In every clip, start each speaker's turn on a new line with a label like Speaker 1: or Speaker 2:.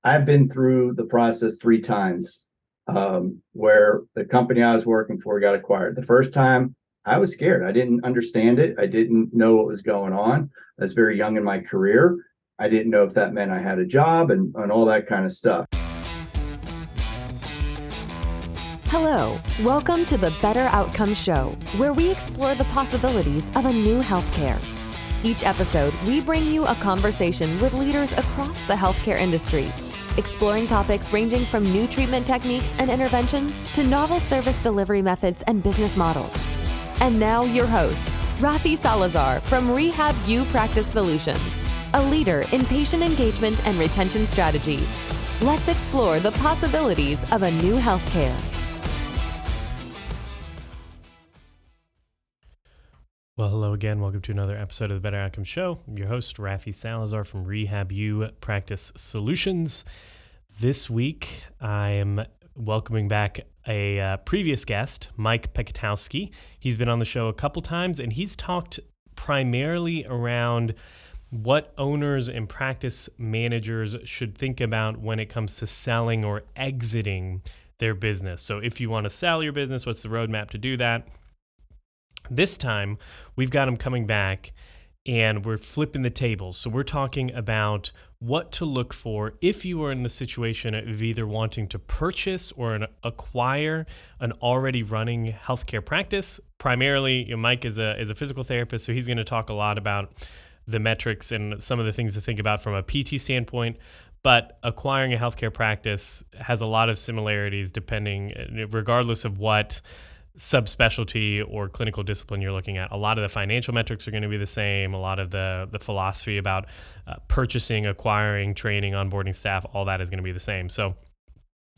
Speaker 1: I've been through the process 3 times where the company I was working for got acquired. The first time I was scared. I didn't understand it. I didn't know what was going on. I was very young in my career. I didn't know if that meant I had a job and all that kind of stuff.
Speaker 2: Hello, welcome to the Better Outcomes Show, where we explore the possibilities of a new healthcare. Each episode, we bring you a conversation with leaders across the healthcare industry, exploring topics ranging from new treatment techniques and interventions to novel service delivery methods and business models. And now your host, Rafi Salazar from Rehab Practice Solutions, a leader in patient engagement and retention strategy. Let's explore the possibilities of a new healthcare.
Speaker 3: Well, hello again. Welcome to another episode of the Better Outcomes Show. I'm your host, Rafi Salazar from Rehab Practice Solutions. This week, I am welcoming back a previous guest, Mike Pekatowski. He's been on the show a couple times, and he's talked primarily around what owners and practice managers should think about when it comes to selling or exiting their business. So if you want to sell your business, what's the roadmap to do that? This time, we've got him coming back and we're flipping the tables. So we're talking about what to look for if you are in the situation of either wanting to purchase or acquire an already running healthcare practice. Primarily, Mike is a physical therapist, so he's going to talk a lot about the metrics and some of the things to think about from a PT standpoint. But acquiring a healthcare practice has a lot of similarities regardless of what subspecialty or clinical discipline you're looking at. A lot of the financial metrics are going to be the same. A lot of the philosophy about purchasing, acquiring, training, onboarding staff, all that is going to be the same. So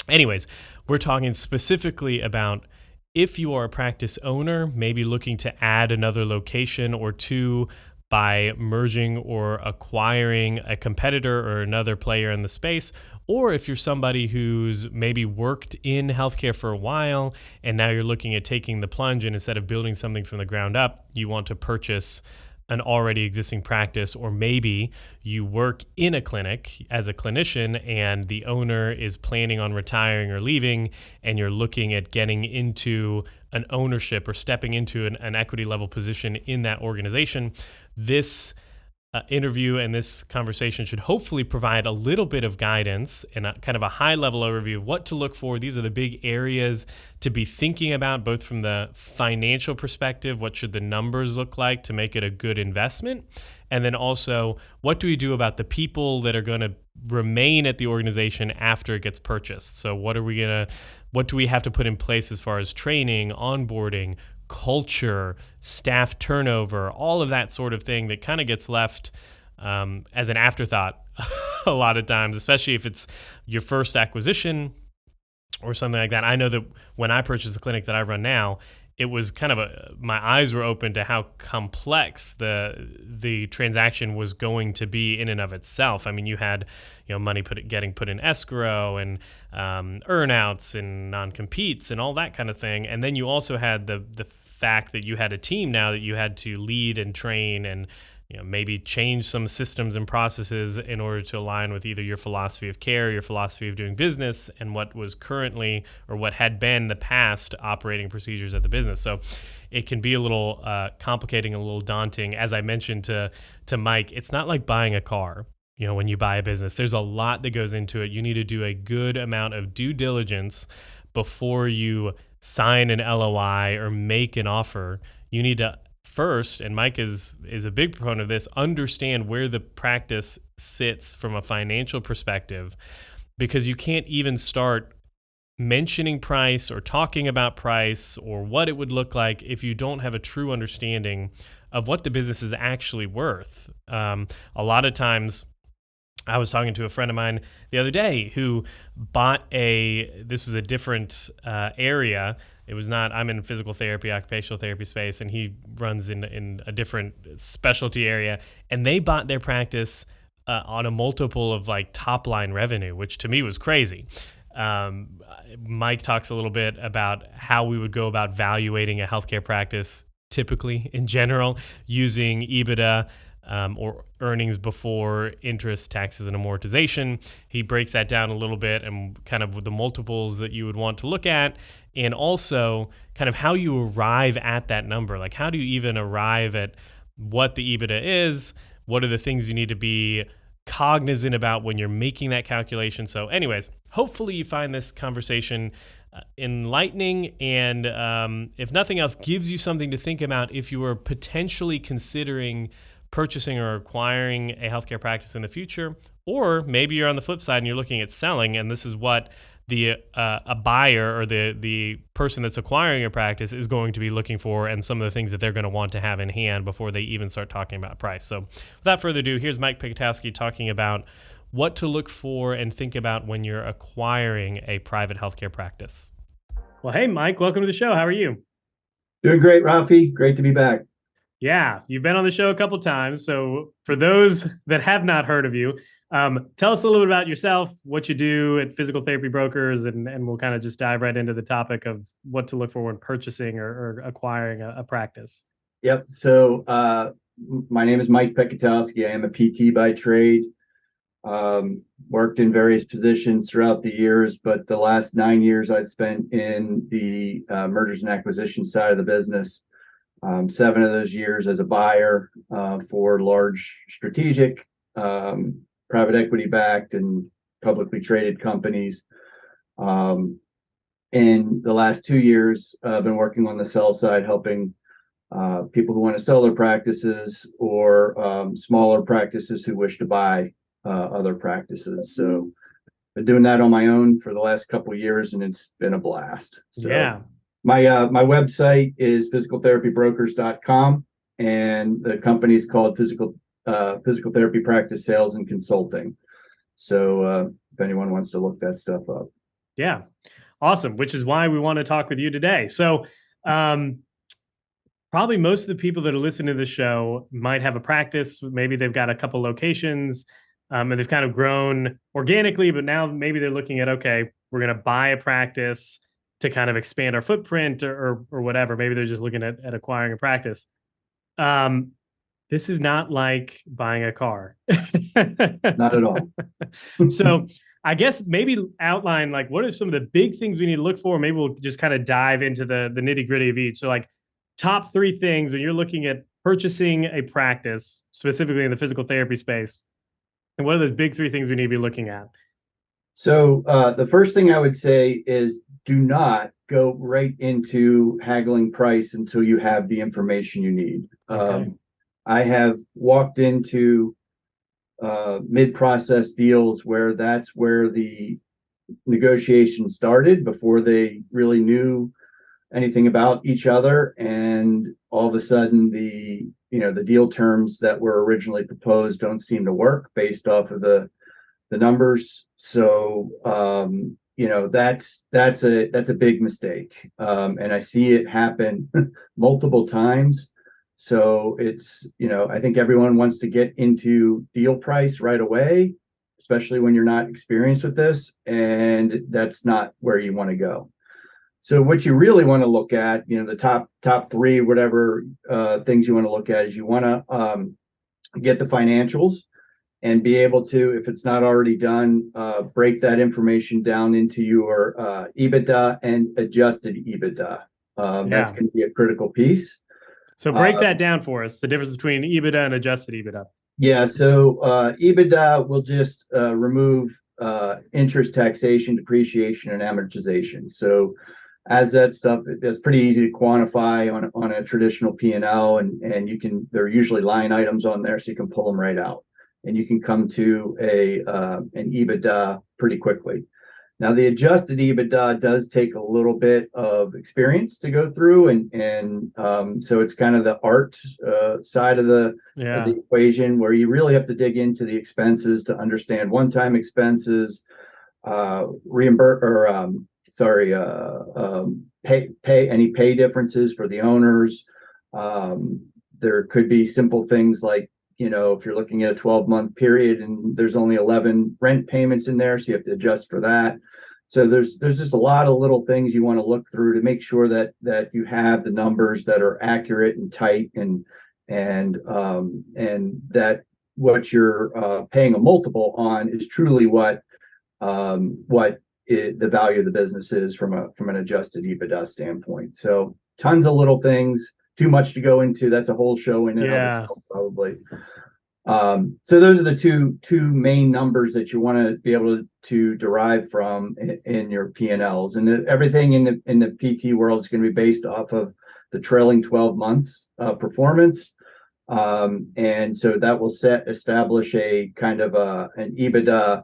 Speaker 3: anyways, we're talking specifically about if you are a practice owner, maybe looking to add another location or two by merging or acquiring a competitor or another player in the space, or if you're somebody who's maybe worked in healthcare for a while and now you're looking at taking the plunge, and instead of building something from the ground up, you want to purchase an already existing practice, or maybe you work in a clinic as a clinician and the owner is planning on retiring or leaving, and you're looking at getting into an ownership or stepping into an equity level position in that organization. This interview and this conversation should hopefully provide a little bit of guidance and kind of a high level overview of what to look for. These are the big areas to be thinking about, both from the financial perspective, what should the numbers look like to make it a good investment? And then also, what do we do about the people that are going to remain at the organization after it gets purchased? So what do we have to put in place as far as training, onboarding, culture, staff turnover, all of that sort of thing that kind of gets left as an afterthought a lot of times, especially if it's your first acquisition or something like that. I know that when I purchased the clinic that I run now, it was kind of my eyes were open to how complex the transaction was going to be in and of itself. I mean, you had money getting put in escrow and earnouts and non-competes and all that kind of thing, and then you also had the fact that you had a team now that you had to lead and train and maybe change some systems and processes in order to align with either your philosophy of care, your philosophy of doing business, and what was currently or what had been the past operating procedures at the business. So it can be a little complicating, a little daunting. As I mentioned to Mike, it's not like buying a car. When you buy a business, there's a lot that goes into it. You need to do a good amount of due diligence before you sign an LOI or make an offer. You need to first, and Mike is a big proponent of this, understand where the practice sits from a financial perspective, because you can't even start mentioning price or talking about price or what it would look like if you don't have a true understanding of what the business is actually worth. A lot of times, I was talking to a friend of mine the other day who bought this was a different area. It was not, I'm in physical therapy, occupational therapy space, and he runs in a different specialty area. And they bought their practice on a multiple of like top line revenue, which to me was crazy. Mike talks a little bit about how we would go about valuating a healthcare practice typically in general using EBITDA or earnings before interest, taxes, and amortization. He breaks that down a little bit and kind of the multiples that you would want to look at, and also kind of how you arrive at that number. Like, how do you even arrive at what the EBITDA is? What are the things you need to be cognizant about when you're making that calculation? So anyways, hopefully you find this conversation enlightening, and if nothing else, gives you something to think about if you are potentially considering purchasing or acquiring a healthcare practice in the future. Or maybe you're on the flip side and you're looking at selling, and this is what the a buyer or the person that's acquiring a practice is going to be looking for, and some of the things that they're going to want to have in hand before they even start talking about price. So without further ado, here's Mike Pikatowski talking about what to look for and think about when you're acquiring a private healthcare practice. Well, hey, Mike, welcome to the show. How are you?
Speaker 1: Doing great, Rafi. Great to be back.
Speaker 3: Yeah, you've been on the show a couple times. So for those that have not heard of you, tell us a little bit about yourself, what you do at Physical Therapy Brokers, and we'll kind of just dive right into the topic of what to look for when purchasing or acquiring a practice.
Speaker 1: Yep. So my name is Mike Pikatowski. I am a PT by trade. Worked in various positions throughout the years, but the last 9 years I've spent in the mergers and acquisitions side of the business. 7 of those years as a buyer for large strategic, private equity backed and publicly traded companies. In the last 2 years, I've been working on the sell side, helping people who want to sell their practices or smaller practices who wish to buy other practices. So been doing that on my own for the last couple of years, and it's been a blast. So
Speaker 3: yeah.
Speaker 1: My website is physicaltherapybrokers.com, and the company is called Physical Therapy Practice Sales and Consulting. So if anyone wants to look that stuff up.
Speaker 3: Yeah. Awesome. Which is why we want to talk with you today. So probably most of the people that are listening to the show might have a practice. Maybe they've got a couple locations and they've kind of grown organically, but now maybe they're looking at, okay, we're going to buy a practice to kind of expand our footprint or whatever. Maybe they're just looking at acquiring a practice. This is not like buying a car.
Speaker 1: Not at all.
Speaker 3: So I guess maybe outline, like, what are some of the big things we need to look for? Maybe we'll just kind of dive into the nitty gritty of each. So like top 3 things when you're looking at purchasing a practice, specifically in the physical therapy space. And what are the big 3 things we need to be looking at?
Speaker 1: So the first thing I would say is do not go right into haggling price until you have the information you need.
Speaker 3: Okay.
Speaker 1: I have walked into mid-process deals where that's where the negotiation started before they really knew anything about each other, and all of a sudden the deal terms that were originally proposed don't seem to work based off of the numbers. So that's a big mistake, and I see it happen multiple times. So it's, I think everyone wants to get into deal price right away, especially when you're not experienced with this, and that's not where you want to go. So what you really want to look at, the top 3, whatever things you want to look at, is you want to get the financials and be able to, if it's not already done, break that information down into your EBITDA and adjusted EBITDA. That's going to be a critical piece.
Speaker 3: So break that down for us, the difference between EBITDA and adjusted EBITDA.
Speaker 1: Yeah, so EBITDA will just remove interest, taxation, depreciation, and amortization. So as that stuff, it's pretty easy to quantify on a traditional P&L, and there are usually line items on there, so you can pull them right out, and you can come to an EBITDA pretty quickly. Now, the adjusted EBITDA does take a little bit of experience to go through, and so it's kind of the art side of the equation, where you really have to dig into the expenses to understand one-time expenses, reimburse or pay any pay differences for the owners. There could be simple things like, if you're looking at a 12-month period and there's only 11 rent payments in there, so you have to adjust for that. So there's just a lot of little things you want to look through to make sure that you have the numbers that are accurate and tight, and and that what you're paying a multiple on is truly what the value of the business is from an adjusted EBITDA standpoint. So tons of little things, too much to go into. That's a whole show in and of itself, probably. So those are the two main numbers that you want to be able to derive from in your P&Ls, and everything in the PT world is going to be based off of the trailing 12 months performance. And so that will establish a kind of an EBITDA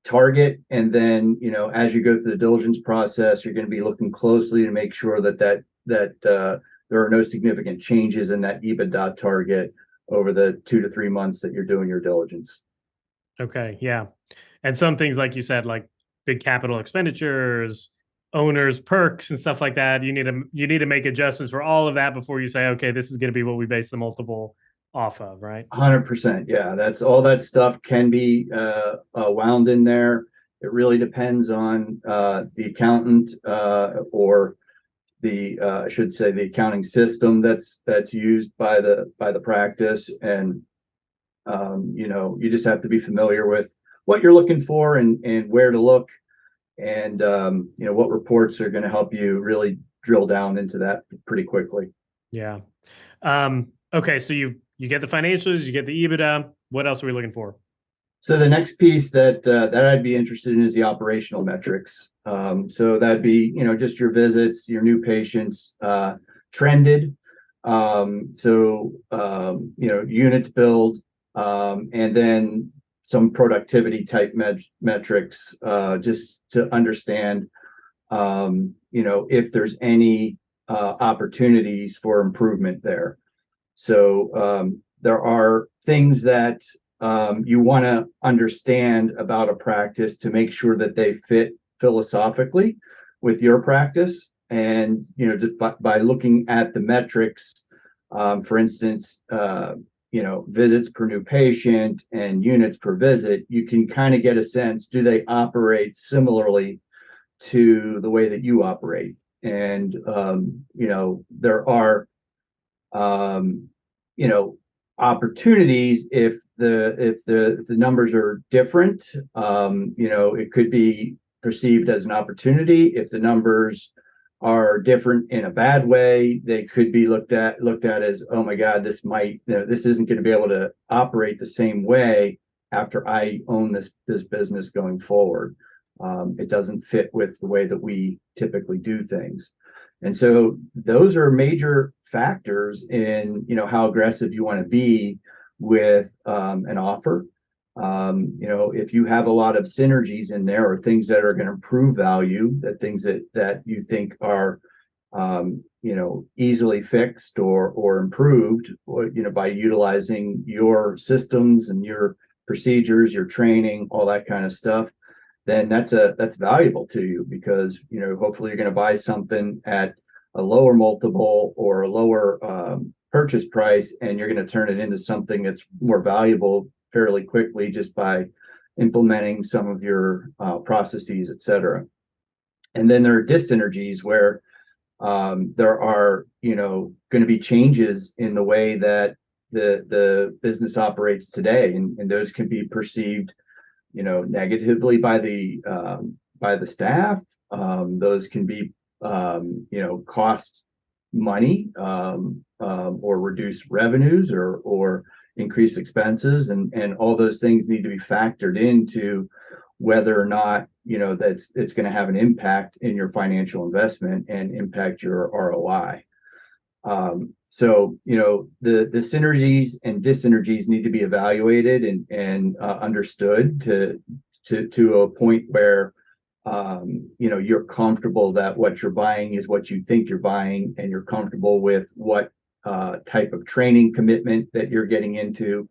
Speaker 1: target. And then, as you go through the diligence process, you're going to be looking closely to make sure that there are no significant changes in that EBITDA target over the 2 to 3 months that you're doing your diligence.
Speaker 3: Okay. Yeah. And some things, like you said, like big capital expenditures, owners' perks and stuff like that, you need to make adjustments for all of that before you say, okay, this is going to be what we base the multiple off of, right?
Speaker 1: 100%. Yeah, that's all. That stuff can be wound in there. It really depends on the accountant or I should say the accounting system that's used by the practice. And you just have to be familiar with what you're looking for and where to look, and what reports are going to help you really drill down into that pretty quickly.
Speaker 3: Yeah. Okay, so you get the financials, you get the EBITDA. What else are we looking for?
Speaker 1: So the next piece that I'd be interested in is the operational metrics. So that'd be, just your visits, your new patients, trended. Units billed, and then some productivity type metrics, just to understand, if there's any opportunities for improvement there. So there are things that you want to understand about a practice to make sure that they fit philosophically with your practice. And, just by looking at the metrics, for instance, visits per new patient and units per visit, you can kind of get a sense, do they operate similarly to the way that you operate? And, there are, opportunities if the numbers are different. It could be perceived as an opportunity. If the numbers are different in a bad way, they could be looked at as, oh my God, this isn't going to be able to operate the same way after I own this business going forward. It doesn't fit with the way that we typically do things. And so those are major factors in, how aggressive you want to be with an offer. If you have a lot of synergies in there, or things that are going to improve value, things that you think are, easily fixed or improved, or, by utilizing your systems and your procedures, your training, all that kind of stuff, then that's valuable to you, because, hopefully you're going to buy something at a lower multiple or a lower purchase price, and you're going to turn it into something that's more valuable fairly quickly just by implementing some of your processes, et cetera. And then there are dyssynergies where there are, going to be changes in the way that the business operates today, and those can be perceived, negatively by the staff. Those can be, cost money, or reduce revenues, or increase expenses, and all those things need to be factored into whether or not, it's going to have an impact in your financial investment and impact your ROI. So, the synergies and dyssynergies need to be evaluated and understood to a point where, you're comfortable that what you're buying is what you think you're buying, and you're comfortable with what type of training commitment that you're getting into,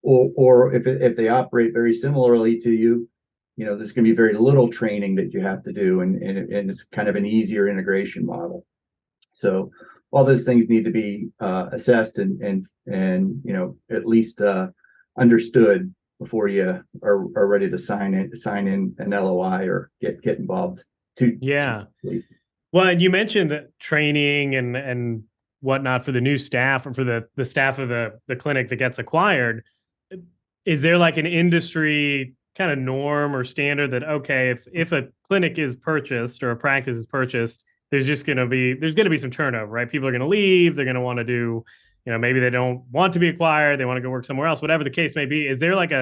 Speaker 1: or if they operate very similarly to you, there's going to be very little training that you have to do, and it's kind of an easier integration model. So all those things need to be assessed and at least understood before you are ready to sign in an LOI or get involved.
Speaker 3: Yeah. Well, and you mentioned training and whatnot for the new staff or for the staff of the clinic that gets acquired, is there like an industry kind of norm or standard that, okay, if a clinic is purchased or a practice is purchased, there's going to be some turnover, right? People are going to leave. They're going to want to do, maybe they don't want to be acquired. They want to go work somewhere else, whatever the case may be. Is there like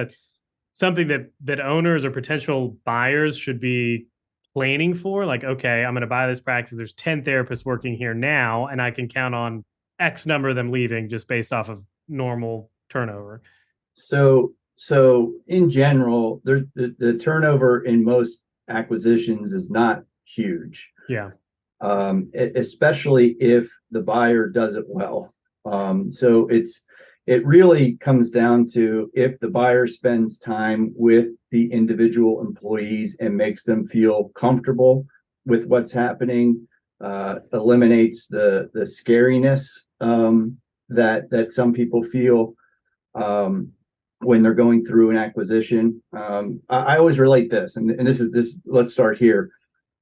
Speaker 3: something that owners or potential buyers should be planning for? Like, okay, I'm going to buy this practice. There's 10 therapists working here now, and I can count on X number of them leaving just based off of normal turnover.
Speaker 1: So in general, there's the turnover in most acquisitions is not huge.
Speaker 3: Yeah.
Speaker 1: Especially if the buyer does it well. So it really comes down to if the buyer spends time with the individual employees and makes them feel comfortable with what's happening, eliminates the scariness that some people feel when they're going through an acquisition. I always relate this, and this. Let's start here.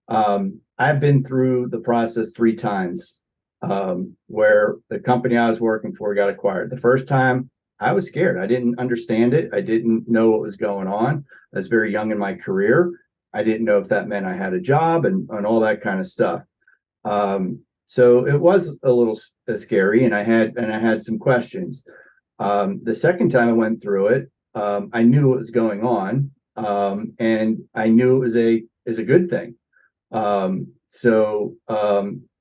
Speaker 1: I've been through the process 3 times where the company I was working for got acquired. The first time, I was scared. I didn't understand it. I didn't know what was going on. I was very young in my career. I didn't know if that meant I had a job and all that kind of stuff. So it was a little scary, and I had some questions. The second time I went through it, I knew what was going on, and I knew it was a good thing.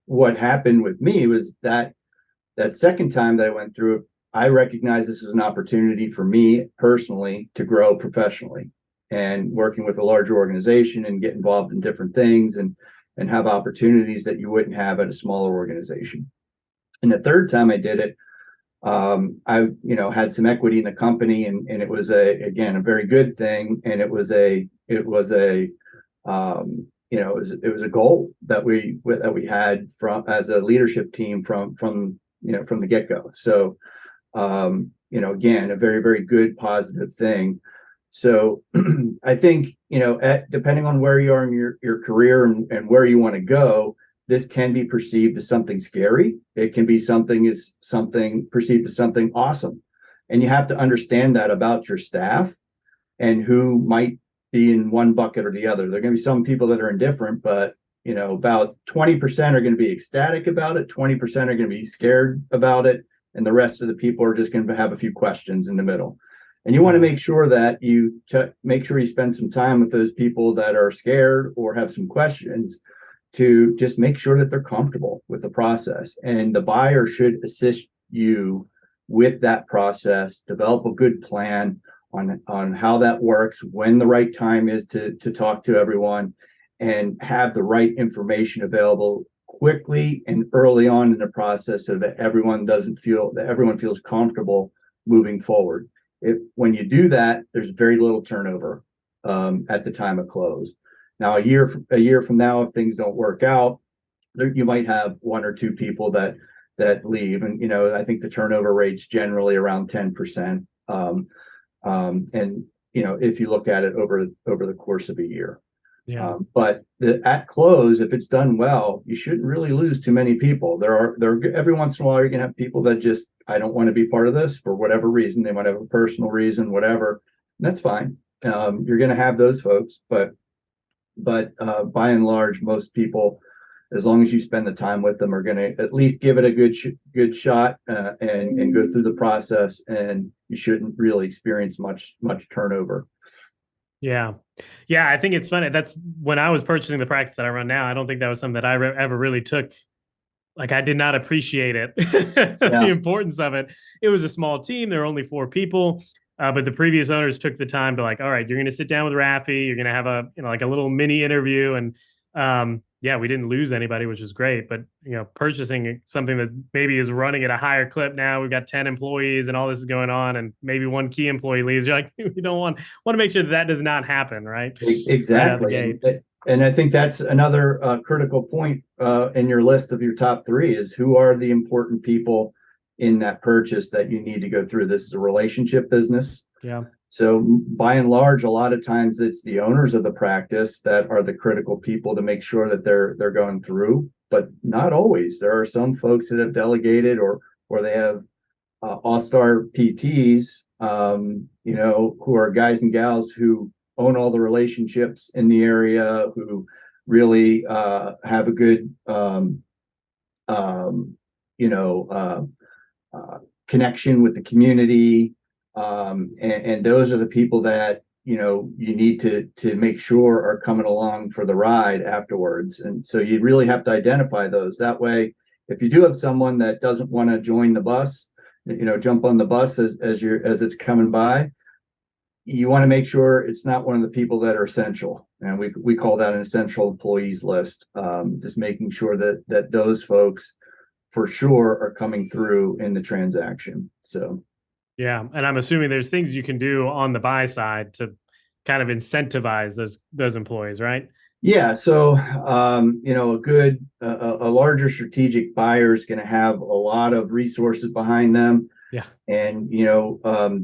Speaker 1: What happened with me was that second time that I went through it, I recognized this was an opportunity for me personally to grow professionally, and working with a larger organization and get involved in different things and have opportunities that you wouldn't have at a smaller organization. And the third time I did it, I had some equity in the company, and it was a very good thing, and it was a goal that we had from as a leadership team from the get-go. So again, a very, very good positive thing. So I think depending on where you are in your career and where you want to go, this can be perceived as something scary. It can be perceived as something awesome. And you have to understand that about your staff and who might be in one bucket or the other. There are going to be some people that are indifferent, but about 20% are going to be ecstatic about it, 20% are going to be scared about it, and the rest of the people are just going to have a few questions in the middle. And you want to make sure that you make sure you spend some time with those people that are scared or have some questions, to just make sure that they're comfortable with the process. And the buyer should assist you with that process, develop a good plan on how that works, when the right time is to talk to everyone, and have the right information available quickly and early on in the process, so that everyone feels comfortable moving forward. When you do that, there's very little turnover at the time of close. Now, a year from now, if things don't work out, you might have 1 or 2 people that leave, and I think the turnover rate's generally around 10%. And if you look at it over the course of a year.
Speaker 3: Yeah.
Speaker 1: But at close, if it's done well, you shouldn't really lose too many people. There are every once in a while you're gonna have people that just, I don't want to be part of this for whatever reason. They might have a personal reason, whatever. And that's fine. You're gonna have those folks, but by and large, most people, as long as you spend the time with them, are going to at least give it a good shot and go through the process, and you shouldn't really experience much turnover.
Speaker 3: Yeah. I think it's funny. That's when I was purchasing the practice that I run now. I don't think that was something that I ever really took. Like, I did not appreciate it, the importance of it. It was a small team. There were only 4 people. But the previous owners took the time to, like, all right, you're going to sit down with Rafi. You're going to have a little mini interview. And we didn't lose anybody, which is great. But, purchasing something that maybe is running at a higher clip now, we've got 10 employees and all this is going on, and maybe 1 key employee leaves. You're like, we don't want to make sure that does not happen, right?
Speaker 1: Exactly. Right, and I think that's another critical point in your list of your top 3 is who are the important people in that purchase that you need to go through. This is a relationship business.
Speaker 3: Yeah.
Speaker 1: So by and large, a lot of times it's the owners of the practice that are the critical people to make sure that they're going through but not always. There are some folks that have delegated or they have all-star PTs, who are guys and gals who own all the relationships in the area, who really have a good, connection with the community. And those are the people that, you need to make sure are coming along for the ride afterwards. And so you really have to identify those. That way, if you do have someone that doesn't want to join the bus, jump on the bus as it's coming by, you want to make sure it's not one of the people that are essential. And we call that an essential employees list. Just making sure that those folks for sure are coming through in the transaction. So
Speaker 3: Yeah, and I'm assuming there's things you can do on the buy side to kind of incentivize those employees, right?
Speaker 1: yeah, so a larger strategic buyer is going to have a lot of resources behind them,
Speaker 3: Yeah.
Speaker 1: and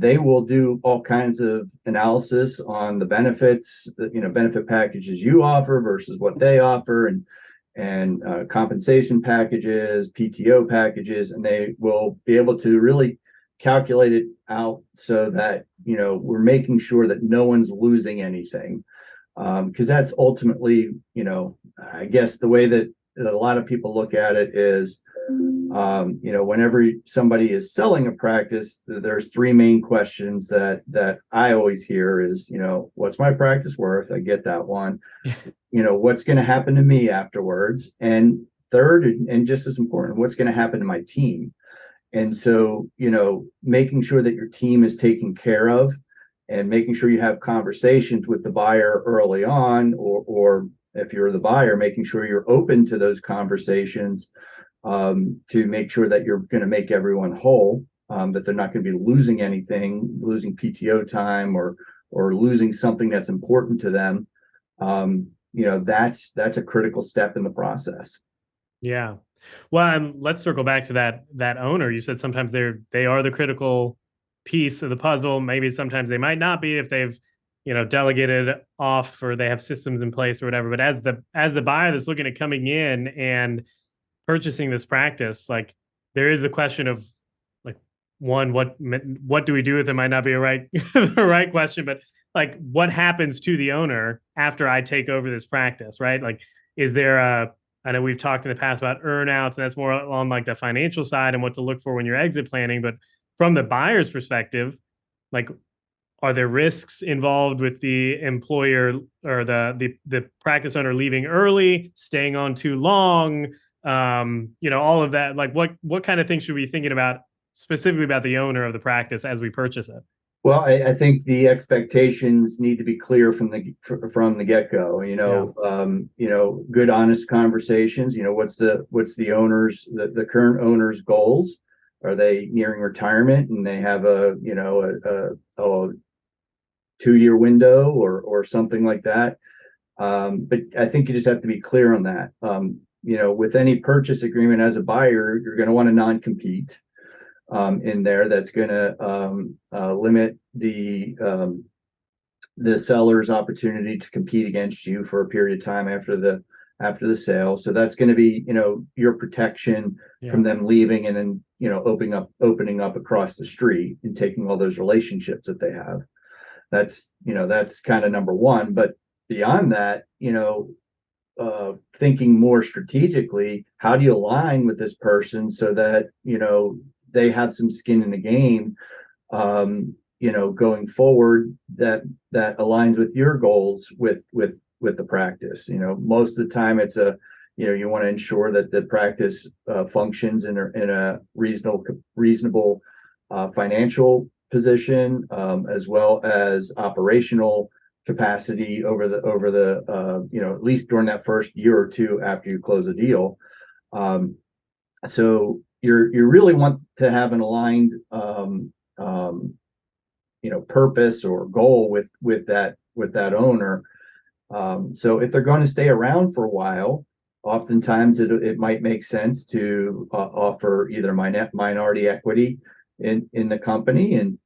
Speaker 1: they will do all kinds of analysis on the benefits, benefit packages you offer versus what they offer, and compensation packages, PTO packages, and they will be able to really calculate it out so that we're making sure that no one's losing anything, because that's ultimately, I guess the way that a lot of people look at it is, whenever somebody is selling a practice, there's three main questions that I always hear is, what's my practice worth? I get that one. What's going to happen to me afterwards? And third, and just as important, what's going to happen to my team? And so, making sure that your team is taken care of and making sure you have conversations with the buyer early on, or if you're the buyer, making sure you're open to those conversations, to make sure that you're going to make everyone whole, that they're not going to be losing anything, losing PTO time or losing something that's important to them. That's a critical step in the process.
Speaker 3: Yeah. Well, and let's circle back to that owner. You said sometimes they are the critical piece of the puzzle. Maybe sometimes they might not be if they've, delegated off or they have systems in place or whatever. But as the buyer that's looking at coming in and purchasing this practice, like there is the question of like, one, what do we do with it might not be a right the right question, but like what happens to the owner after I take over this practice, right? Like, is there I know we've talked in the past about earnouts, and that's more on like the financial side and what to look for when you're exit planning. But from the buyer's perspective, like, are there risks involved with the employer or the practice owner leaving early, staying on too long? All of that. Like, what kind of things should we be thinking about specifically about the owner of the practice as we purchase it?
Speaker 1: Well, I think the expectations need to be clear from the get-go. Good, honest conversations. What's the owner's the current owner's goals? Are they nearing retirement and they have a 2-year window or something like that? But I think you just have to be clear on that. With any purchase agreement as a buyer, you're going to want to non-compete in there that's going to limit the seller's opportunity to compete against you for a period of time after the sale. So that's going to be your protection from them leaving and then opening up across the street and taking all those relationships that they have. That's kind of number one. But beyond that, thinking more strategically, how do you align with this person so that they have some skin in the game, going forward that aligns with your goals with the practice. Most of the time it's you want to ensure that the practice functions in a reasonable financial position, as well as operational capacity over the at least during that first year or two after you close a deal. So you really want to have an aligned purpose or goal with that owner. So if they're going to stay around for a while, oftentimes it might make sense to offer either minority equity in the company, and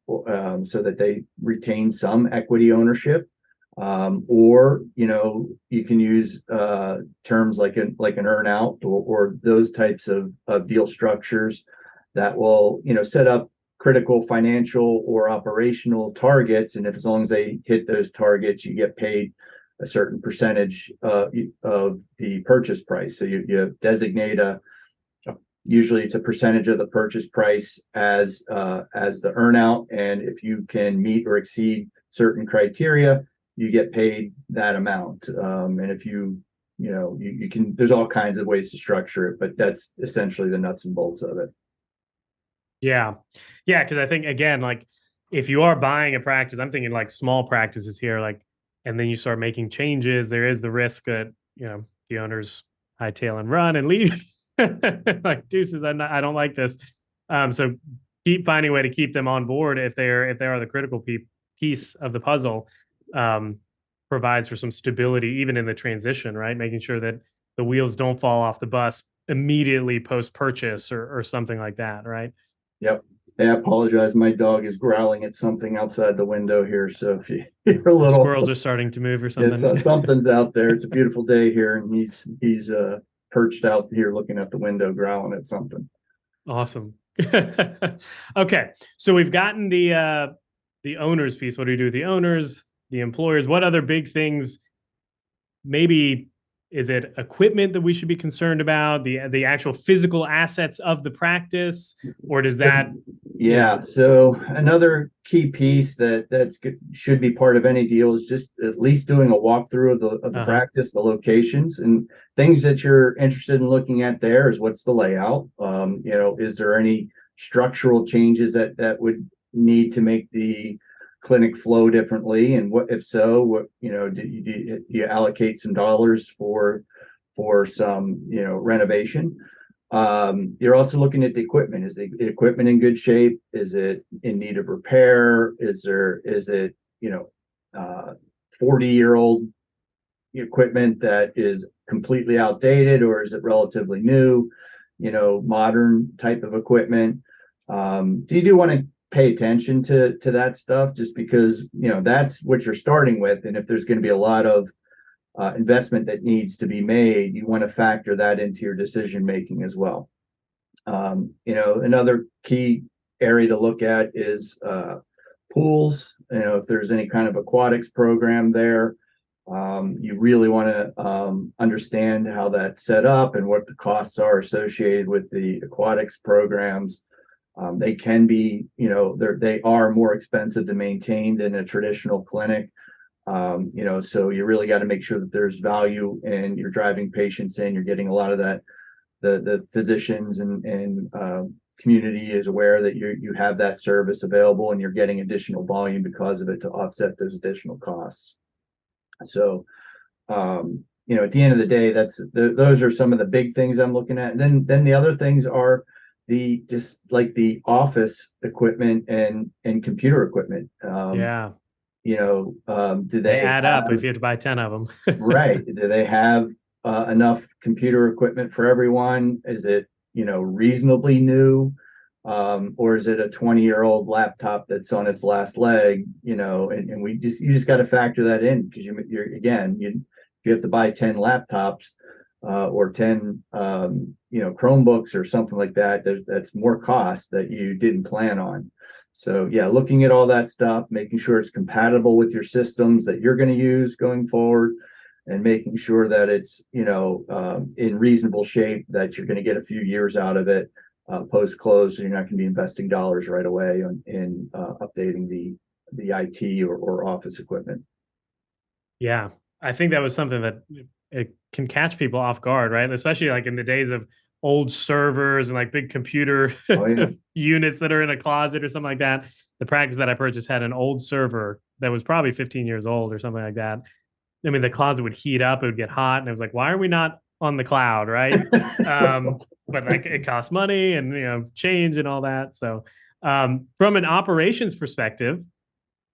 Speaker 1: so that they retain some equity ownership, Or, you can use terms like an earn out, or those types of deal structures that will, set up critical financial or operational targets. And if, as long as they hit those targets, you get paid a certain percentage of the purchase price. So you designate usually it's a percentage of the purchase price as the earnout, and if you can meet or exceed certain criteria, you get paid that amount. And if you can, there's all kinds of ways to structure it, but that's essentially the nuts and bolts of it.
Speaker 3: Yeah. Yeah. Cause I think, again, like if you are buying a practice, I'm thinking like small practices here, like, and then you start making changes, there is the risk that, the owners hightail and run and leave. Like deuces, I don't like this. So keep finding a way to keep them on board if they are the critical piece of the puzzle. Provides for some stability even in the transition, right? Making sure that the wheels don't fall off the bus immediately post purchase or something like that, right?
Speaker 1: Yep. I apologize. My dog is growling at something outside the window here. So if you hear a
Speaker 3: The
Speaker 1: little,
Speaker 3: squirrels are starting to move or
Speaker 1: yeah,
Speaker 3: something.
Speaker 1: something's out there. It's a beautiful day here, and he's perched out here looking at the window, growling at something.
Speaker 3: Awesome. Okay, so we've gotten the owners piece. What do you do with the owners, the employers? What other big things? Maybe is it equipment that we should be concerned about? The actual physical assets of the practice, or does that?
Speaker 1: Yeah. So another key piece should be part of any deal is just at least doing a walkthrough of the practice, the locations, and things that you're interested in looking at. There is, what's the layout? Is there any structural changes that would need to make the clinic flow differently? And what, if so, what, do you allocate some dollars for some, renovation? You're also looking at the equipment. Is the equipment in good shape? Is it in need of repair? Is it 40-year-old equipment that is completely outdated, or is it relatively new, modern type of equipment? You do want to pay attention to that stuff, just because, that's what you're starting with. And if there's going to be a lot of investment that needs to be made, you want to factor that into your decision making as well. Another key area to look at is pools. If there's any kind of aquatics program there, you really want to understand how that's set up and what the costs are associated with the aquatics programs. They can be, they are more expensive to maintain than a traditional clinic. So you really got to make sure that there's value and you're driving patients in, you're getting a lot of that. The physicians and community is aware that you have that service available, and you're getting additional volume because of it to offset those additional costs. So, at the end of the day, those are some of the big things I'm looking at. And then the other things are just like the office equipment and computer equipment.
Speaker 3: Yeah.
Speaker 1: Do
Speaker 3: They add up if you have to buy 10 of them.
Speaker 1: Right. Do they have enough computer equipment for everyone? Is it, reasonably new? Or is it a 20-year-old laptop that's on its last leg? And you just got to factor that in, because if you have to buy 10 laptops or 10 Chromebooks or something like that, that's more cost that you didn't plan on. So yeah, looking at all that stuff, making sure it's compatible with your systems that you're going to use going forward, and making sure that it's, in reasonable shape, that you're going to get a few years out of it post close, so you're not going to be investing dollars right away in updating the IT or office equipment.
Speaker 3: Yeah, I think that was something that it can catch people off guard, right? Especially like in the days of old servers and like big computer units that are in a closet or something like that. The practice that I purchased had an old server that was probably 15 years old or something like that. I mean, the closet would heat up, it would get hot, and I was like, why are we not on the cloud, right? But like it costs money and change and all that. So from an operations perspective,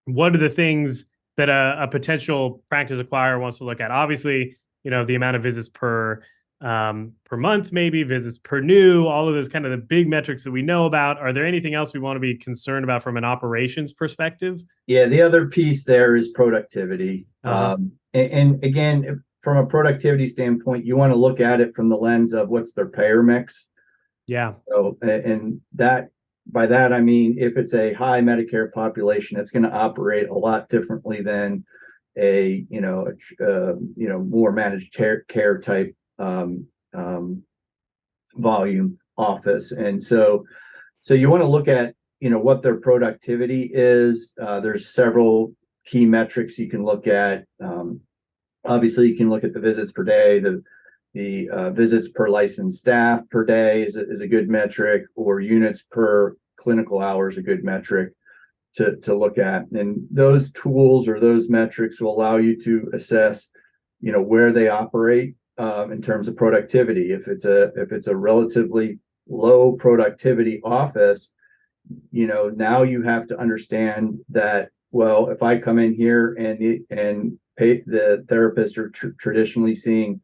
Speaker 3: what are the things that a potential practice acquirer wants to look at? Obviously, the amount of visits per per month, maybe visits per new, all of those kind of the big metrics that we know about. Are there anything else we want to be concerned about from an operations perspective?
Speaker 1: Yeah, the other piece there is productivity.
Speaker 3: Uh-huh.
Speaker 1: And again, from a productivity standpoint, you want to look at it from the lens of what's their payer mix.
Speaker 3: Yeah.
Speaker 1: So, and that by that I mean if it's a high Medicare population, it's going to operate a lot differently than a more managed care type volume office. And so you want to look at what their productivity is. There's several key metrics you can look at. Obviously, you can look at the visits per day, the visits per licensed staff per day is a good metric, or units per clinical hour is a good metric to look at. And those tools or those metrics will allow you to assess, where they operate in terms of productivity. If it's a relatively low productivity office, now you have to understand that, well, if I come in here and pay, the therapists are traditionally seeing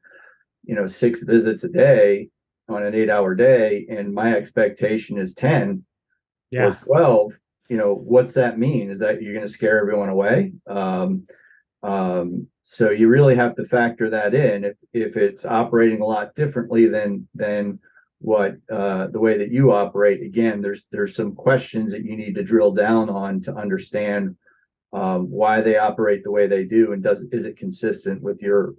Speaker 1: 6 visits a day on an 8-hour day, and my expectation is 10 or 12, what's that mean? Is that you're going to scare everyone away? So you really have to factor that in. If it's operating a lot differently than what the way that you operate, again, there's some questions that you need to drill down on to understand why they operate the way they do, and is it consistent with your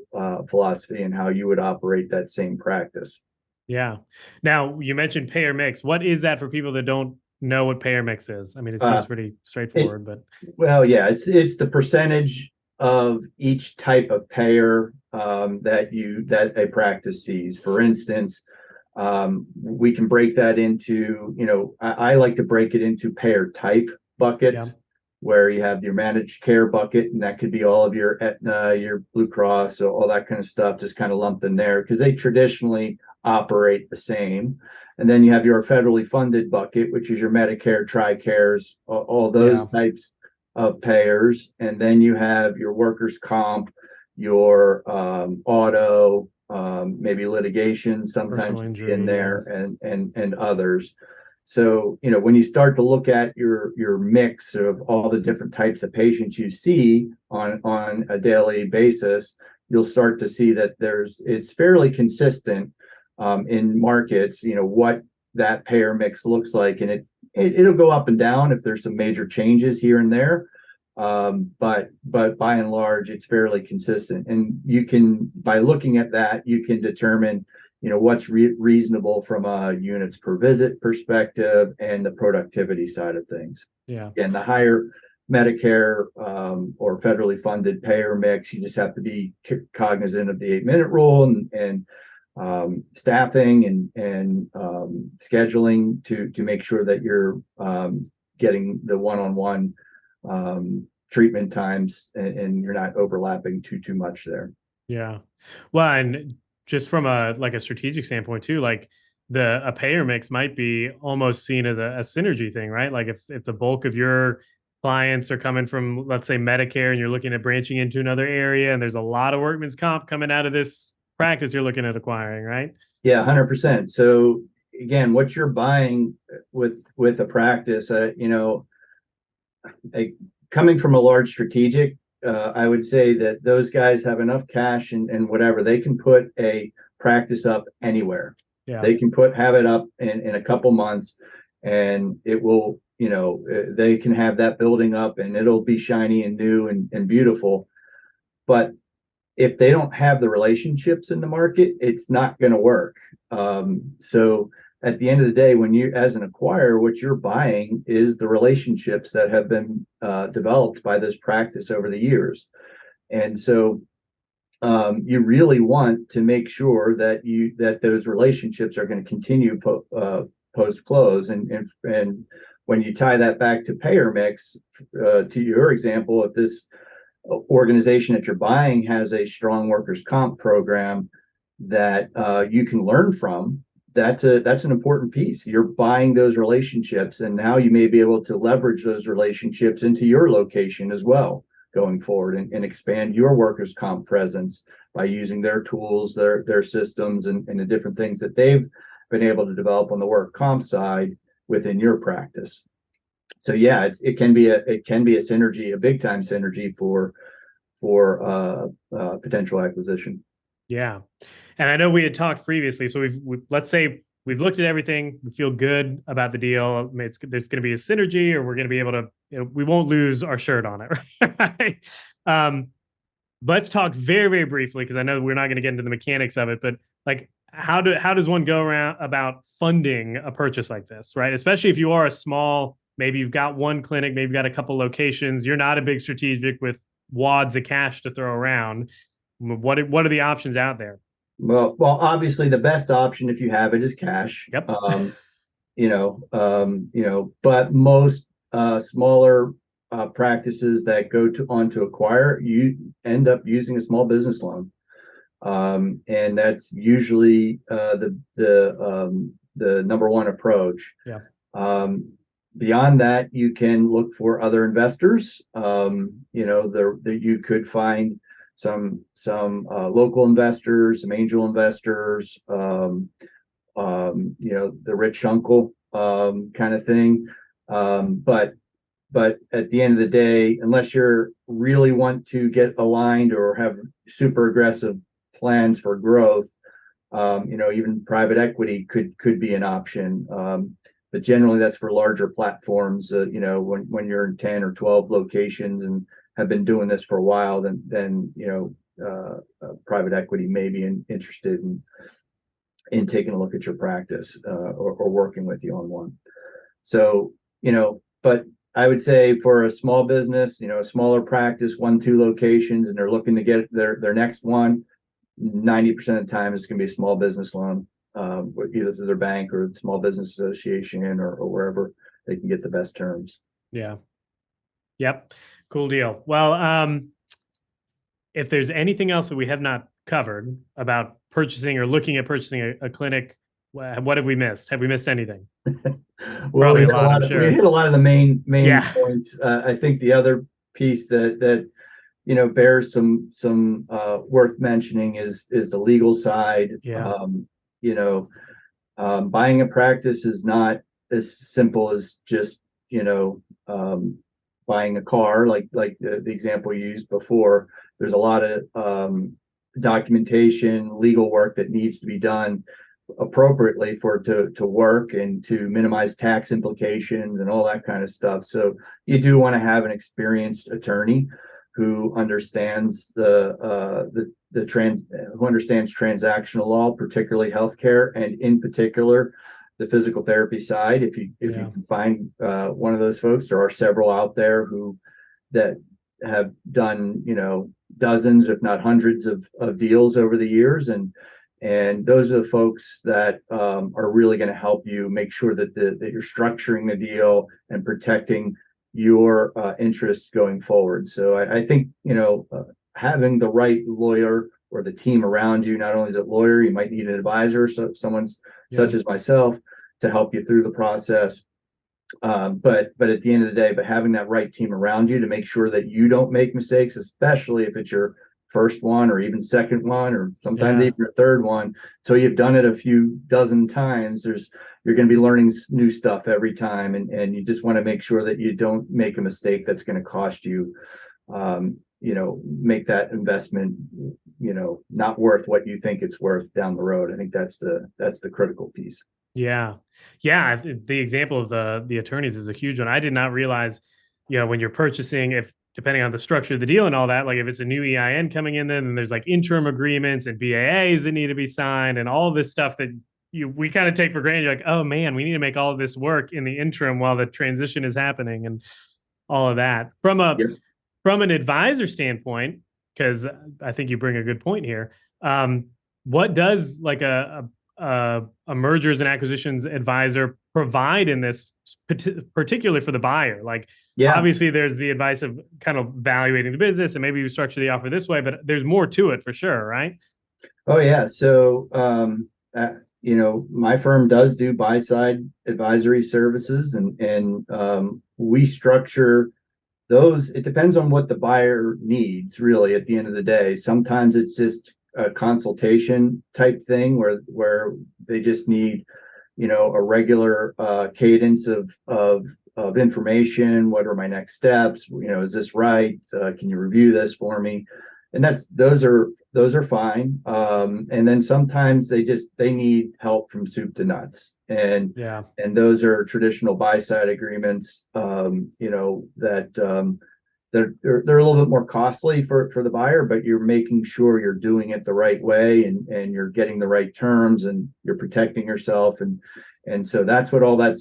Speaker 1: philosophy and how you would operate that same practice.
Speaker 3: Yeah. Now, you mentioned payer mix. What is that for people that don't know what payer mix is? I mean, it seems pretty straightforward, but
Speaker 1: Well, yeah, it's the percentage of each type of payer that a practice sees. For instance, we can break that into, I like to break it into payer type buckets.
Speaker 3: Yeah.
Speaker 1: Where you have your managed care bucket, and that could be all of your Aetna, your Blue Cross, so all that kind of stuff, just kind of lumped in there because they traditionally operate the same. And then you have your federally funded bucket, which is your Medicare, TRICARES, all those types of payers. And then you have your workers' comp, your auto, maybe litigation, sometimes you see in there, and others. So, when you start to look at your mix of all the different types of patients you see on a daily basis, you'll start to see that it's fairly consistent in markets, what that payer mix looks like. And it'll go up and down if there's some major changes here and there. But by and large, it's fairly consistent. And by looking at that, you can determine what's reasonable from a units per visit perspective and the productivity side of things.
Speaker 3: Yeah.
Speaker 1: And the higher Medicare or federally funded payer mix, you just have to be cognizant of the 8-minute rule and staffing and scheduling to make sure that you're getting the one-on-one treatment times and you're not overlapping too much there.
Speaker 3: Yeah. Well, and just from a strategic standpoint too, like a payer mix might be almost seen as a synergy thing, right? Like if the bulk of your clients are coming from, let's say, Medicare, and you're looking at branching into another area, and there's a lot of workman's comp coming out of this practice you're looking at acquiring, right?
Speaker 1: Yeah, 100%. So again, what you're buying with a practice, coming from a large strategic, I would say that those guys have enough cash and whatever, they can put a practice up anywhere.
Speaker 3: Yeah.
Speaker 1: They can have it up in a couple months, and it will, they can have that building up and it'll be shiny and new and beautiful. But if they don't have the relationships in the market, it's not going to work. So at the end of the day, when you, as an acquirer, what you're buying is the relationships that have been developed by this practice over the years. And so you really want to make sure that those relationships are going to continue post close. And when you tie that back to payer mix, to your example, if this organization that you're buying has a strong workers' comp program that you can learn from, that's an important piece. You're buying those relationships, and now you may be able to leverage those relationships into your location as well, going forward and expand your workers' comp presence by using their tools, their systems, and the different things that they've been able to develop on the work comp side within your practice. So yeah, it can be a synergy, a big time synergy for potential acquisition.
Speaker 3: Yeah. And I know we had talked previously. So let's say we've looked at everything. We feel good about the deal. There's going to be a synergy, or we're going to be able to, we won't lose our shirt on it. Right? Let's talk very, very briefly, because I know we're not going to get into the mechanics of it, but like, how does one go around about funding a purchase like this, right? Especially if you are a small, maybe you've got one clinic, maybe you've got a couple locations, you're not a big strategic with wads of cash to throw around. What are the options out there?
Speaker 1: Well, obviously the best option if you have it is cash.
Speaker 3: Yep.
Speaker 1: But most smaller practices that go on to acquire, you end up using a small business loan. And that's usually the number one approach.
Speaker 3: Yeah.
Speaker 1: Beyond that, you can look for other investors. You could find some local investors, some angel investors, the rich uncle kind of thing. But at the end of the day, unless you're really want to get aligned or have super aggressive plans for growth, even private equity could be an option. But generally that's for larger platforms. When you're in 10 or 12 locations and have been doing this for a while, then private equity may be interested in taking a look at your practice or working with you on one. So, but I would say for a small business, a smaller practice, 1-2 locations, and they're looking to get their next one, 90% of the time it's going to be a small business loan, either through their bank or the Small Business Association or wherever they can get the best terms.
Speaker 3: Yeah. Yep. Cool deal. Well, if there's anything else that we have not covered about purchasing or looking at purchasing a clinic, what have we missed? Have we missed anything?
Speaker 1: Well,
Speaker 3: Probably a lot, I'm sure.
Speaker 1: We hit a lot of the main
Speaker 3: Yeah.
Speaker 1: points. I think the other piece that bears some worth mentioning is the legal side.
Speaker 3: Yeah.
Speaker 1: Buying a practice is not as simple as just buying a car, like the example you used before. There's a lot of documentation, legal work that needs to be done appropriately for it to work and to minimize tax implications and all that kind of stuff. So you do want to have an experienced attorney who understands who understands transactional law, particularly healthcare, and in particular the physical therapy side. If you can find one of those folks, there are several out there that have done dozens, if not hundreds of deals over the years, and those are the folks that are really going to help you make sure that you're structuring the deal and protecting your interests going forward. So I think having the right lawyer or the team around you, not only is it lawyer, you might need an advisor, so someone such as myself, to help you through the process. But at the end of the day, having that right team around you to make sure that you don't make mistakes, especially if it's your first one or even second one or sometimes even your third one. So you've done it a few dozen times. You're going to be learning new stuff every time, and you just want to make sure that you don't make a mistake that's going to cost you, make that investment, not worth what you think it's worth down the road. I think that's the critical piece.
Speaker 3: Yeah. The example of the attorneys is a huge one. I did not realize, when you're purchasing, depending on the structure of the deal and all that, like if it's a new EIN coming in, then there's like interim agreements and BAAs that need to be signed and all this stuff that we kind of take for granted. You're like, oh man, we need to make all of this work in the interim while the transition is happening and all of that. From an advisor standpoint, because I think you bring a good point here. What does like a mergers and acquisitions advisor provide in this, particularly for the buyer? Like, obviously there's the advice of kind of evaluating the business and maybe you structure the offer this way, but there's more to it for sure, right?
Speaker 1: Oh yeah. So, my firm does do buy side advisory services, and we structure those, it depends on what the buyer needs, really, at the end of the day. Sometimes it's just a consultation type thing where they just need, a regular cadence of information. What are my next steps? Is this right? Can you review this for me? And those are fine. And then sometimes they need help from soup to nuts.
Speaker 3: Yeah.
Speaker 1: And those are traditional buy side agreements, that they're a little bit more costly for the buyer, but you're making sure you're doing it the right way, and you're getting the right terms, and you're protecting yourself. And so that's what all that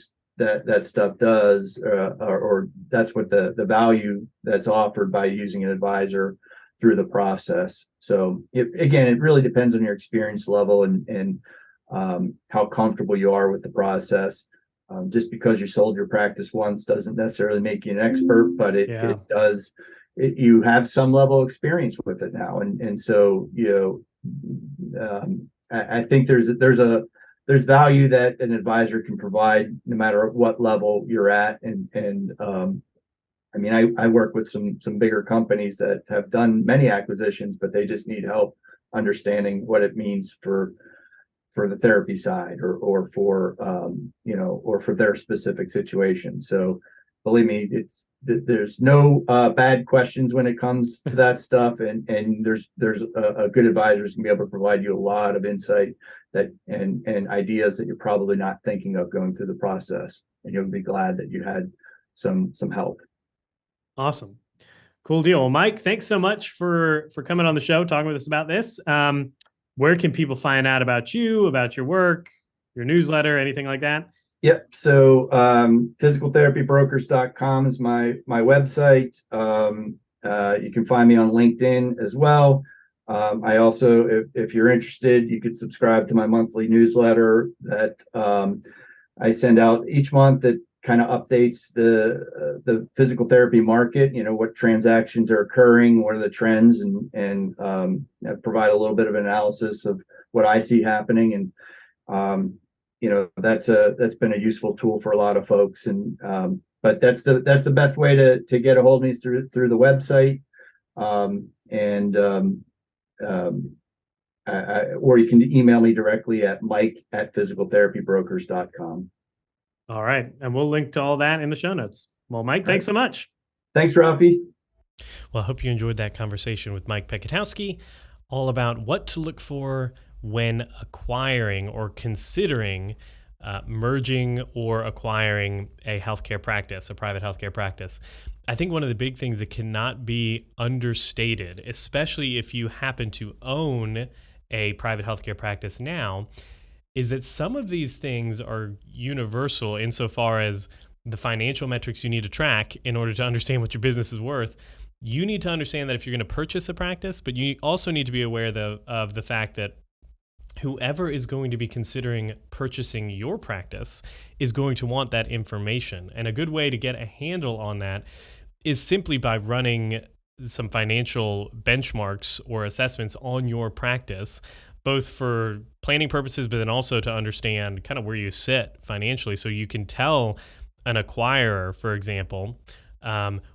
Speaker 1: stuff does, or that's what the value that's offered by using an advisor through the process. So again, it really depends on your experience level and how comfortable you are with the process. Just because you sold your practice once doesn't necessarily make you an expert, but it does. You have some level of experience with it now, and so I think there's value that an advisor can provide no matter what level you're at, and I mean, I work with some bigger companies that have done many acquisitions, but they just need help understanding what it means for the therapy side, or for or for their specific situation. So believe me, there's no bad questions when it comes to that stuff, and there's a good advisors can be able to provide you a lot of insight and ideas that you're probably not thinking of going through the process, and you'll be glad that you had some help.
Speaker 3: Awesome. Cool deal. Well, Mike, thanks so much for coming on the show, talking with us about this. Where can people find out about you, about your work, your newsletter, anything like that?
Speaker 1: Yep. So physicaltherapybrokers.com is my website. You can find me on LinkedIn as well. I also, if you're interested, you could subscribe to my monthly newsletter that I send out each month, that kind of updates the physical therapy market, what transactions are occurring, what are the trends, and provide a little bit of analysis of what I see happening. And that's been a useful tool for a lot of folks. And but that's the best way to get a hold of me, through the website. Or you can email me directly at mike@physicaltherapybrokers.com.
Speaker 3: All right. And we'll link to all that in the show notes. Well, Mike, thanks so much.
Speaker 1: Thanks, Ralphie.
Speaker 3: Well, I hope you enjoyed that conversation with Mike Pekatowski, all about what to look for when acquiring or considering merging or acquiring a healthcare practice, a private healthcare practice. I think one of the big things that cannot be understated, especially if you happen to own a private healthcare practice now, is that some of these things are universal insofar as the financial metrics you need to track in order to understand what your business is worth. You need to understand that if you're going to purchase a practice, but you also need to be aware of the fact that whoever is going to be considering purchasing your practice is going to want that information. And a good way to get a handle on that is simply by running some financial benchmarks or assessments on your practice, both for planning purposes, but then also to understand kind of where you sit financially. So you can tell an acquirer, for example,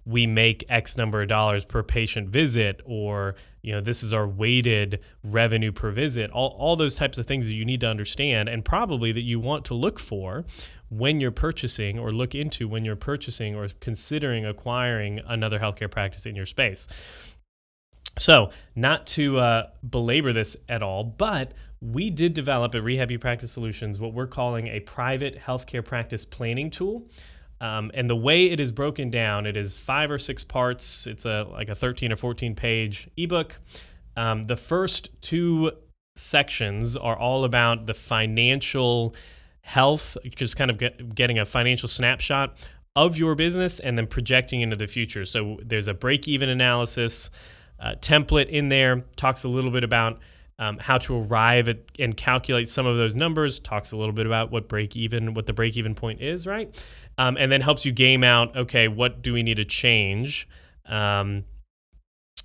Speaker 3: we make X number of dollars per patient visit, or this is our weighted revenue per visit. All those types of things that you need to understand, and probably that you want to look for when you're purchasing, or look into when you're purchasing or considering acquiring another healthcare practice in your space. So, not to belabor this at all, but we did develop at Rehab Practice Solutions what we're calling a private healthcare practice planning tool. And the way it is broken down, it is 5 or 6 parts. It's like a 13 or 14 page ebook. The first 2 sections are all about the financial health, just kind of getting a financial snapshot of your business and then projecting into the future. So there's a break-even analysis template in there, talks a little bit about how to arrive at and calculate some of those numbers, talks a little bit about what the break-even point is, right? And then helps you game out, okay, what do we need to change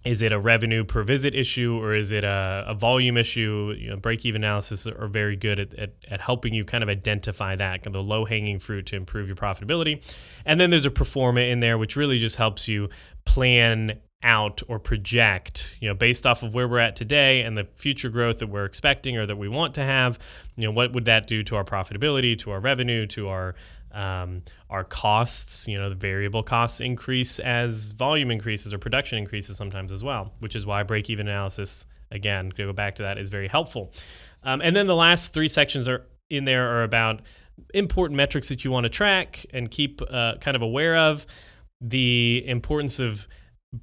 Speaker 3: Is it a revenue per visit issue, or is it a volume issue? Break-even analysis are very good at helping you kind of identify that, kind of the low-hanging fruit to improve your profitability. And then there's a pro forma in there, which really just helps you plan out or project, based off of where we're at today and the future growth that we're expecting or that we want to have. What would that do to our profitability, to our revenue, to our costs? The variable costs increase as volume increases or production increases sometimes as well, which is why break-even analysis, again, to go back to that, is very helpful. And then the last 3 sections are about important metrics that you want to track and keep kind of aware of. The importance of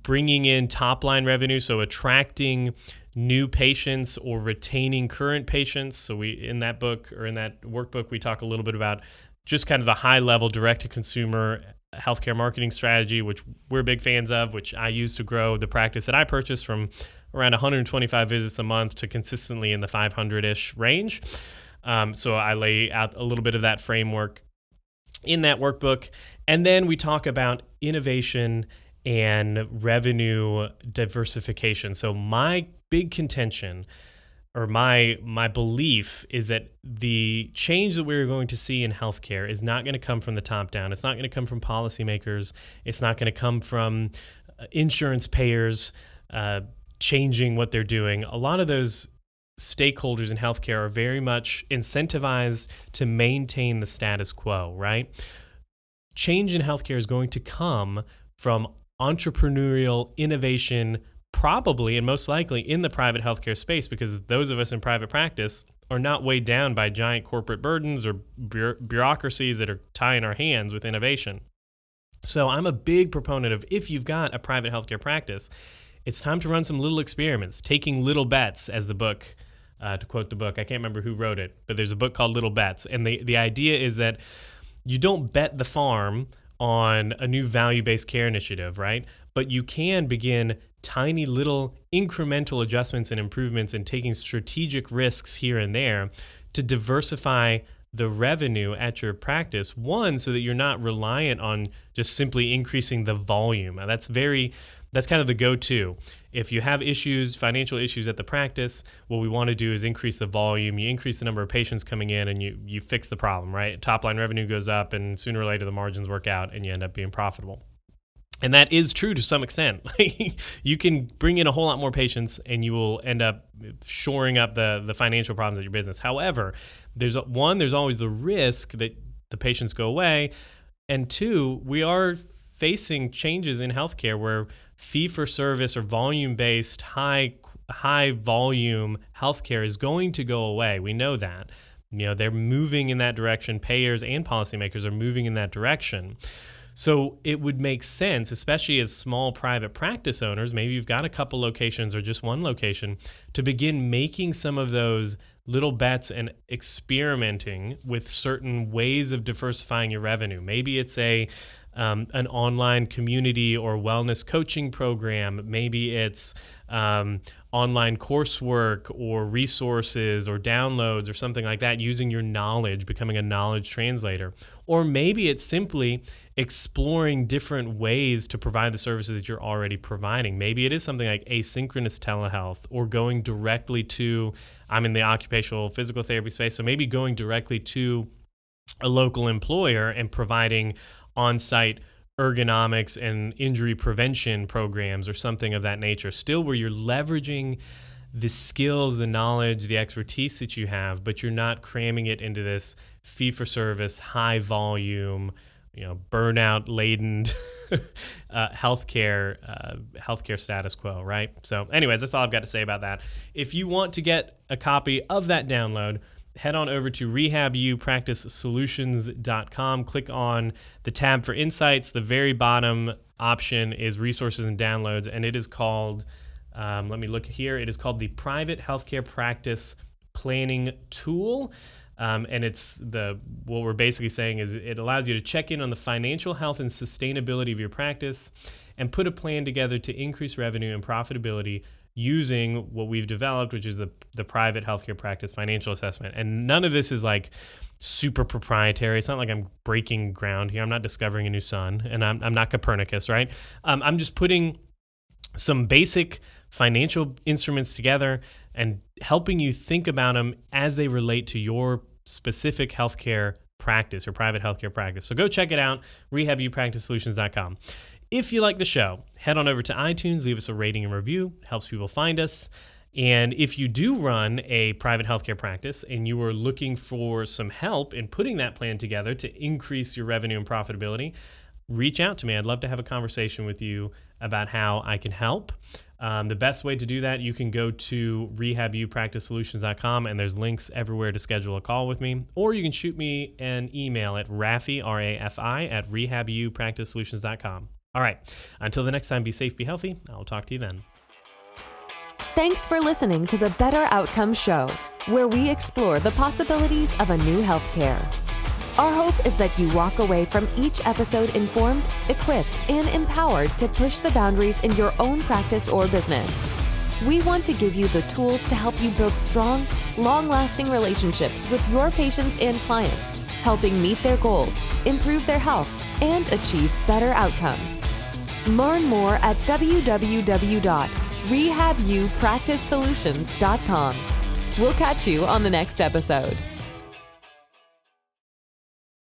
Speaker 3: bringing in top-line revenue, so attracting new patients or retaining current patients. So in that book, or in that workbook, we talk a little bit about just kind of the high-level direct-to-consumer healthcare marketing strategy, which we're big fans of, which I use to grow the practice that I purchased from around 125 visits a month to consistently in the 500-ish range. So I lay out a little bit of that framework in that workbook. And then we talk about innovation and revenue diversification. So my big contention, or my belief, is that the change that we're going to see in healthcare is not going to come from the top down. It's not going to come from policymakers. It's not going to come from insurance payers changing what they're doing. A lot of those stakeholders in healthcare are very much incentivized to maintain the status quo, right? Change in healthcare is going to come from entrepreneurial innovation, probably and most likely in the private healthcare space, because those of us in private practice are not weighed down by giant corporate burdens or bureaucracies that are tying our hands with innovation. So I'm a big proponent of, if you've got a private healthcare practice, it's time to run some little experiments, taking little bets, as the book, to quote the book, I can't remember who wrote it, but there's a book called Little Bets. And the idea is that you don't bet the farm on a new value-based care initiative, right? But you can begin tiny little incremental adjustments and improvements and taking strategic risks here and there to diversify the revenue at your practice. One, so that you're not reliant on just simply increasing the volume. Now, that's kind of the go-to. If you have issues, financial issues at the practice, what we want to do is increase the volume. You increase the number of patients coming in, and you fix the problem, right? Top line revenue goes up, and sooner or later the margins work out, and you end up being profitable. And that is true to some extent. You can bring in a whole lot more patients, and you will end up shoring up the financial problems of your business. However, there's always the risk that the patients go away, and 2, we are facing changes in healthcare where fee-for-service or volume-based, high-volume healthcare is going to go away. We know that. They're moving in that direction. Payers and policymakers are moving in that direction. So it would make sense, especially as small private practice owners, maybe you've got a couple locations or just one location, to begin making some of those little bets and experimenting with certain ways of diversifying your revenue. Maybe it's an online community or wellness coaching program. Maybe it's online coursework or resources or downloads or something like that, using your knowledge, becoming a knowledge translator. Or maybe it's simply exploring different ways to provide the services that you're already providing. Maybe it is something like asynchronous telehealth, or going directly to, I'm in the occupational physical therapy space, so maybe going directly to a local employer and providing on-site ergonomics and injury prevention programs or something of that nature. Still where you're leveraging the skills, the knowledge, the expertise that you have, but you're not cramming it into this fee-for-service, high-volume, burnout-laden healthcare status quo, right? So anyways, that's all I've got to say about that. If you want to get a copy of that download, head on over to rehabilipracticesolutions.com. Click on the tab for insights. The very bottom option is resources and downloads, and it is called, let me look here, it is called the Private Healthcare Practice Planning Tool. And what we're basically saying is it allows you to check in on the financial health and sustainability of your practice and put a plan together to increase revenue and profitability using what we've developed, which is the Private Healthcare Practice Financial Assessment. And none of this is like super proprietary. It's not like I'm breaking ground here. I'm not discovering a new sun, and I'm not Copernicus, right? I'm just putting some basic financial instruments together and helping you think about them as they relate to your specific healthcare practice or private healthcare practice. So go check it out, rehabilipracticesolutions.com. If you like the show, head on over to iTunes, leave us a rating and review. It helps people find us. And if you do run a private healthcare practice and you are looking for some help in putting that plan together to increase your revenue and profitability, reach out to me. I'd love to have a conversation with you about how I can help. The best way to do that, you can go to rehabilipracticesolutions.com, and there's links everywhere to schedule a call with me. Or you can shoot me an email at Rafi, R-A-F-I, at rehabilipracticesolutions.com. All right. Until the next time, be safe, be healthy. I'll talk to you then.
Speaker 2: Thanks for listening to the Better Outcomes Show, where we explore the possibilities of a new healthcare. Our hope is that you walk away from each episode informed, equipped, and empowered to push the boundaries in your own practice or business. We want to give you the tools to help you build strong, long-lasting relationships with your patients and clients, helping meet their goals, improve their health, and achieve better outcomes. Learn more at www.rehabilipracticesolutions.com. We'll catch you on the next episode.